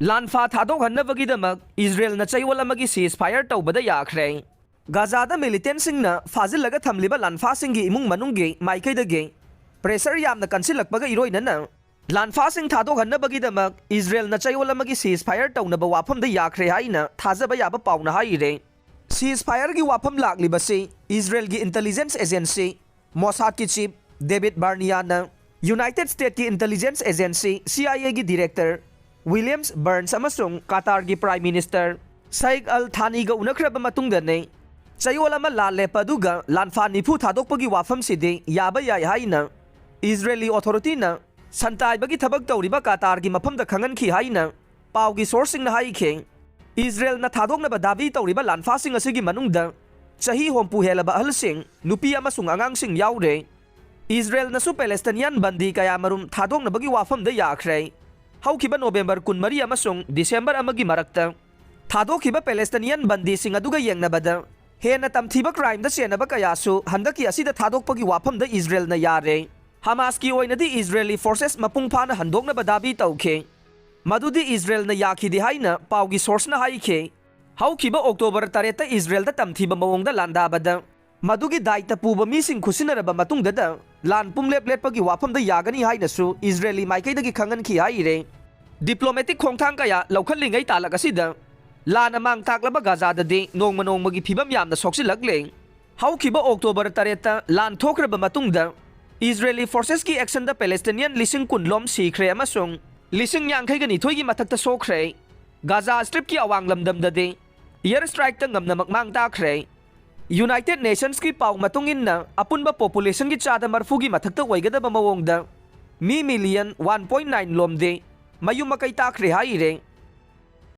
Lanpha Thadokhannabagidamak Israel na Chayol Amagi Ceasefire Toubada Yakhre. Gazada militant singna fazilaga thamliba Lanpha singi imung manungge maikaidage pressure yamna kansilakbaga iroinana Lanpha sing Thadokhannabagidamak Israel na Chayol Amagi Ceasefire Townaba wafamda Yakhre haina thazaba yaba pauna haire. Ceasefire gi wafam laklibasi Israel gi intelligence agency Mossad ki chief David Barniana, United States ki intelligence agency CIA gi director Williams Burns amasung Qatar gi Prime Minister Saik Al-Thani ga unakraba matungda ne Chayol ama lalepa duga Lanpha nipu thadokpagi wafam sidi yaba yai haina Israeli authority na santai bagi thabak tawriba Qatar gi mafamda khangan khi haina pau gi sourcing na hai khe Israel na thadokna ba dabi tawriba Lanpha sing asigi manungda chahi hompu helaba ahalsing nupi amasung angang sing yaure Israel na su Palestinian bandi kaya marum thadokna bagi wafam da Yakhre Haukiba November 13 amasung December amagi marakta Thadokhiba Palestinian bandi sing aduga yengnabada hena tamthiba crime da senaba kayasu handaki asida thadokpagi wafam da Israel na yare Hamas ki oinadi Israeli forces mapung phana handokna badabi tawkhe madudi Israel na yakhidi haina paugi source na haikhe Haukiba October 3 ta Israel da tamthiba mawongda landabada madugi daita puba mising khusinaraba matungda da lan pumlep lepagi wafam da yagani haina su Israeli maikaidagi khangan khi haire diplomatic khongthang kaya laukhallingai talakasida lan amang taklaba Gaza da de nongmanongmagi phibam yamna soksilakle Haukiba October 3 ta lan thokraba matungda Israeli forces ki action da Palestinian lising kunlom sikhre amasung lising yangkhai gani thoigi mathakta sokre Gaza strip ki awang lamdam da de air strike ta ngamna makmang takre United Nations ki pau matungin na apunba population ki chada marfugi mathakta waigada ba mawongda mi million 1.9 lomde mayumakai takre haire